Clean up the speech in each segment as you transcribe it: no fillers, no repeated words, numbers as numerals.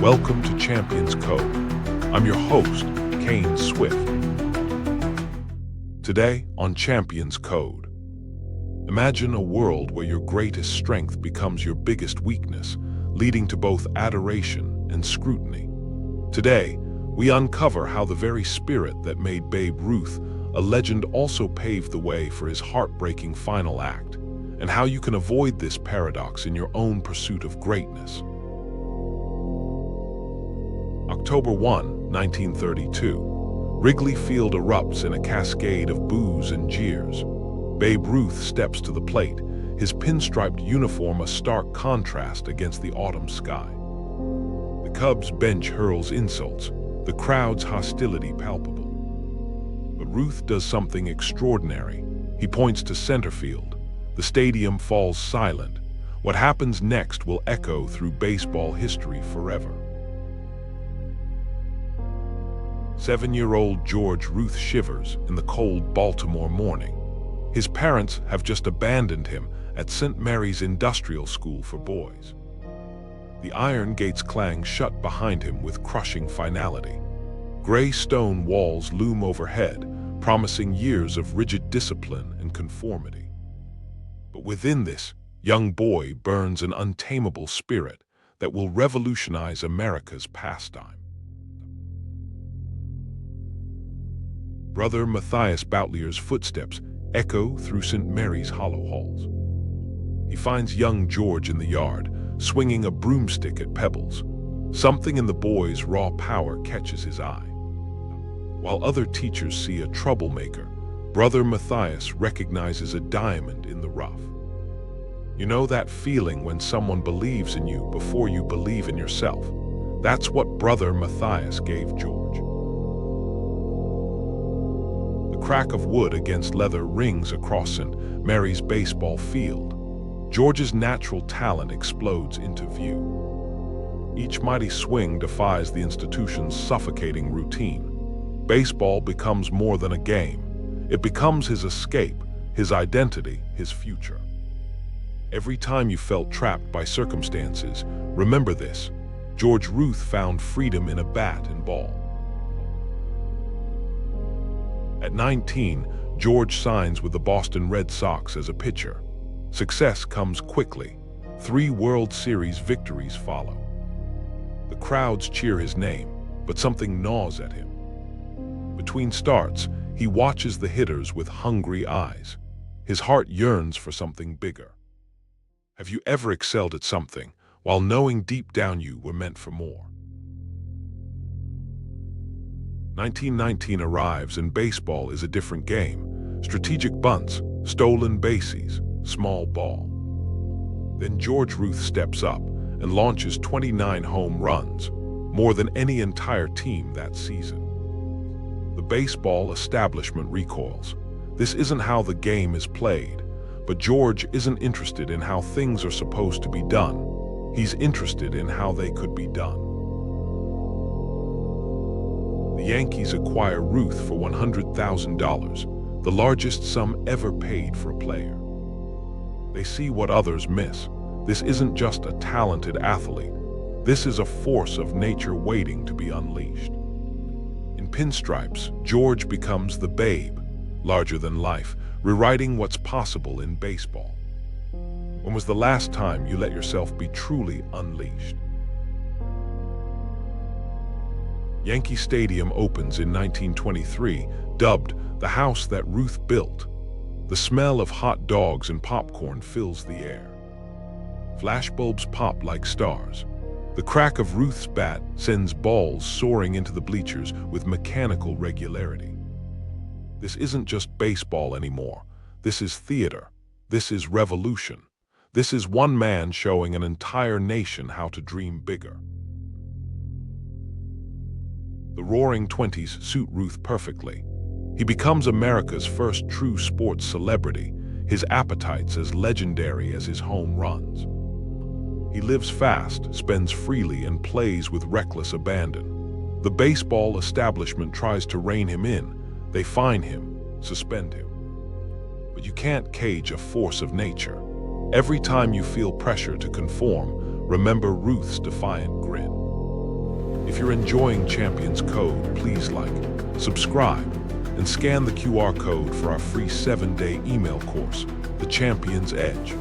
Welcome to Champions Code. I'm your host, Kane Swift. Today on Champions Code, imagine a world where your greatest strength becomes your biggest weakness, leading to both adoration and scrutiny. Today, we uncover how the very spirit that made Babe Ruth a legend also paved the way for his heartbreaking final act, and how you can avoid this paradox in your own pursuit of greatness. October 1, 1932. Wrigley Field erupts in a cascade of boos and jeers. Babe Ruth steps to the plate, his pinstriped uniform a stark contrast against the autumn sky. The Cubs bench hurls insults, the crowd's hostility palpable. But Ruth does something extraordinary. He points to center field. The stadium falls silent. What happens next will echo through baseball history forever. 7-year-old George Ruth shivers in the cold Baltimore morning. His parents have just abandoned him at St. Mary's Industrial School for Boys. The iron gates clang shut behind him with crushing finality. Gray stone walls loom overhead, promising years of rigid discipline and conformity. But within this young boy burns an untamable spirit that will revolutionize America's pastime. Brother Matthias Boutlier's footsteps echo through St. Mary's hollow halls. He finds young George in the yard, swinging a broomstick at pebbles. Something in the boy's raw power catches his eye. While other teachers see a troublemaker, Brother Matthias recognizes a diamond in the rough. You know that feeling when someone believes in you before you believe in yourself? That's what Brother Matthias gave George. The crack of wood against leather rings across St. Mary's baseball field. George's natural talent explodes into view. Each mighty swing defies the institution's suffocating routine. Baseball becomes more than a game. It becomes his escape, his identity, his future. Every time you felt trapped by circumstances, remember this: George Ruth found freedom in a bat and ball. At 19, George signs with the Boston Red Sox as a pitcher. Success comes quickly. 3 World Series victories follow. The crowds cheer his name, but something gnaws at him. Between starts, he watches the hitters with hungry eyes. His heart yearns for something bigger. Have you ever excelled at something while knowing deep down you were meant for more? 1919 arrives and baseball is a different game. Strategic bunts, stolen bases, small ball. Then George Ruth steps up and launches 29 home runs, more than any entire team that season. The baseball establishment recoils. This isn't how the game is played, but George isn't interested in how things are supposed to be done. He's interested in how they could be done. The Yankees acquire Ruth for $100,000, the largest sum ever paid for a player. They see what others miss. This isn't just a talented athlete. This is a force of nature waiting to be unleashed. In pinstripes, George becomes the Babe, larger than life, rewriting what's possible in baseball. When was the last time you let yourself be truly unleashed? Yankee Stadium opens in 1923, dubbed the house that Ruth built. The smell of hot dogs and popcorn fills the air. Flashbulbs pop like stars. The crack of Ruth's bat sends balls soaring into the bleachers with mechanical regularity. This isn't just baseball anymore. This is theater. This is revolution. This is one man showing an entire nation how to dream bigger. The Roaring Twenties suit Ruth perfectly. He becomes America's first true sports celebrity, his appetites as legendary as his home runs. He lives fast, spends freely, and plays with reckless abandon. The baseball establishment tries to rein him in. They fine him, suspend him. But you can't cage a force of nature. Every time you feel pressure to conform, remember Ruth's defiant grin. If you're enjoying Champions Code, please like, subscribe, and scan the QR code for our free 7-day email course, The Champion's Edge.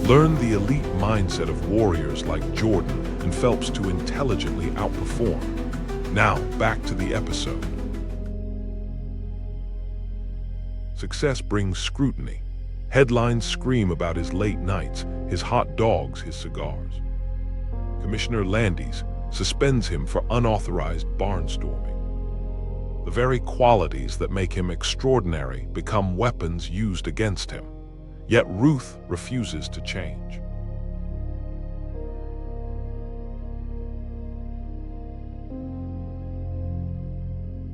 Learn the elite mindset of warriors like Jordan and Phelps to intelligently outperform. Now, back to the episode. Success brings scrutiny. Headlines scream about his late nights, his hot dogs, his cigars. Commissioner Landis suspends him for unauthorized barnstorming. The very qualities that make him extraordinary become weapons used against him. Yet Ruth refuses to change.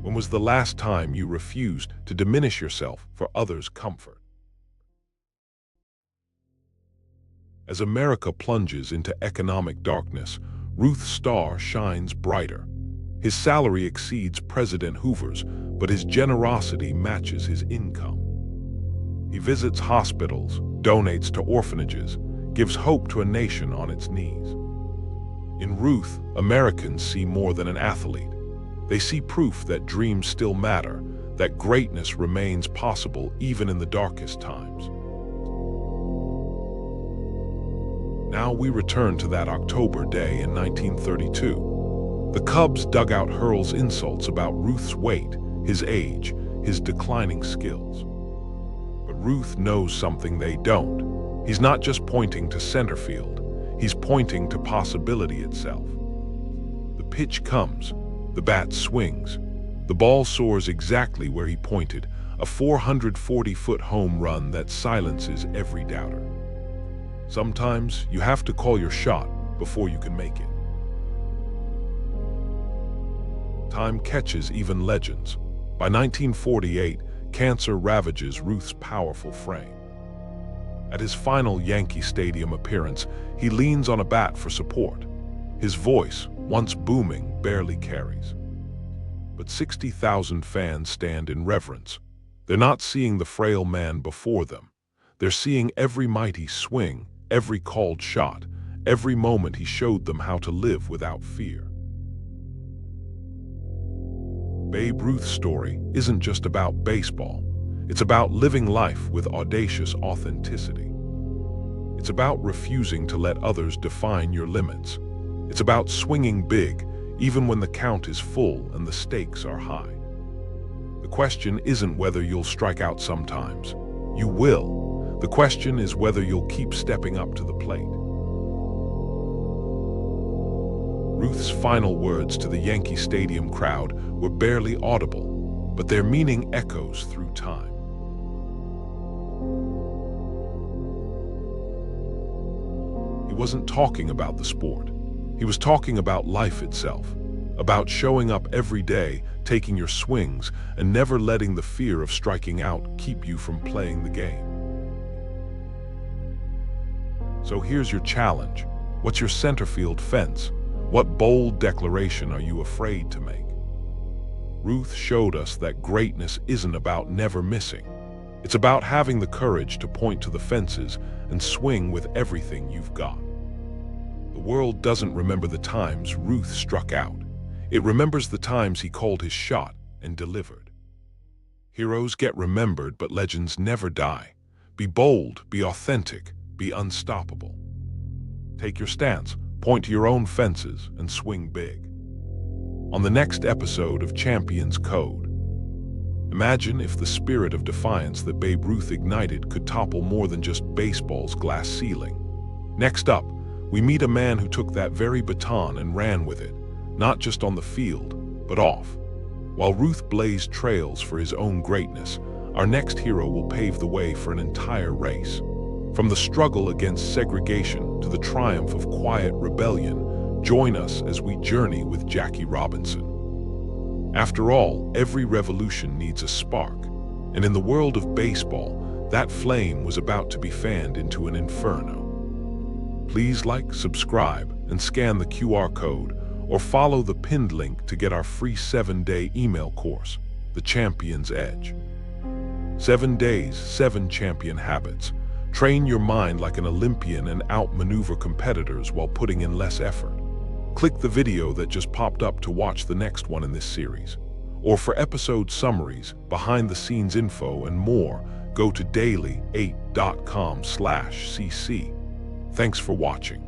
When was the last time you refused to diminish yourself for others' comfort? As America plunges into economic darkness, Ruth's star shines brighter. His salary exceeds President Hoover's, but his generosity matches his income. He visits hospitals, donates to orphanages, gives hope to a nation on its knees. In Ruth, Americans see more than an athlete. They see proof that dreams still matter, that greatness remains possible even in the darkest times. Now we return to that October day in 1932. The Cubs dugout hurls insults about Ruth's weight, his age, his declining skills. But Ruth knows something they don't. He's not just pointing to center field, he's pointing to possibility itself. The pitch comes, the bat swings, the ball soars exactly where he pointed, a 440-foot home run that silences every doubter. Sometimes you have to call your shot before you can make it. Time catches even legends. By 1948, cancer ravages Ruth's powerful frame. At his final Yankee Stadium appearance, he leans on a bat for support. His voice, once booming, barely carries. But 60,000 fans stand in reverence. They're not seeing the frail man before them. They're seeing every mighty swing, every called shot, every moment he showed them how to live without fear. Babe Ruth's story isn't just about baseball. It's about living life with audacious authenticity. It's about refusing to let others define your limits. It's about swinging big, even when the count is full and the stakes are high. The question isn't whether you'll strike out sometimes. You will. The question is whether you'll keep stepping up to the plate. Ruth's final words to the Yankee Stadium crowd were barely audible, but their meaning echoes through time. He wasn't talking about the sport. He was talking about life itself, about showing up every day, taking your swings, and never letting the fear of striking out keep you from playing the game. So here's your challenge. What's your center field fence? What bold declaration are you afraid to make? Ruth showed us that greatness isn't about never missing. It's about having the courage to point to the fences and swing with everything you've got. The world doesn't remember the times Ruth struck out. It remembers the times he called his shot and delivered. Heroes get remembered, but legends never die. Be bold, be authentic, be unstoppable. Take your stance, point to your own fences, and swing big. On the next episode of Champions Code, imagine if the spirit of defiance that Babe Ruth ignited could topple more than just baseball's glass ceiling. Next up, we meet a man who took that very baton and ran with it, not just on the field, but off. While Ruth blazed trails for his own greatness, our next hero will pave the way for an entire race. From the struggle against segregation to the triumph of quiet rebellion, join us as we journey with Jackie Robinson. After all, every revolution needs a spark, and in the world of baseball, that flame was about to be fanned into an inferno. Please like, subscribe, and scan the QR code, or follow the pinned link to get our free 7-day email course, The Champion's Edge. 7 days, 7 champion habits. Train your mind like an Olympian and outmaneuver competitors while putting in less effort. Click the video that just popped up to watch the next one in this series. Or for episode summaries, behind-the-scenes info, and more, go to daily8.com/cc. Thanks for watching.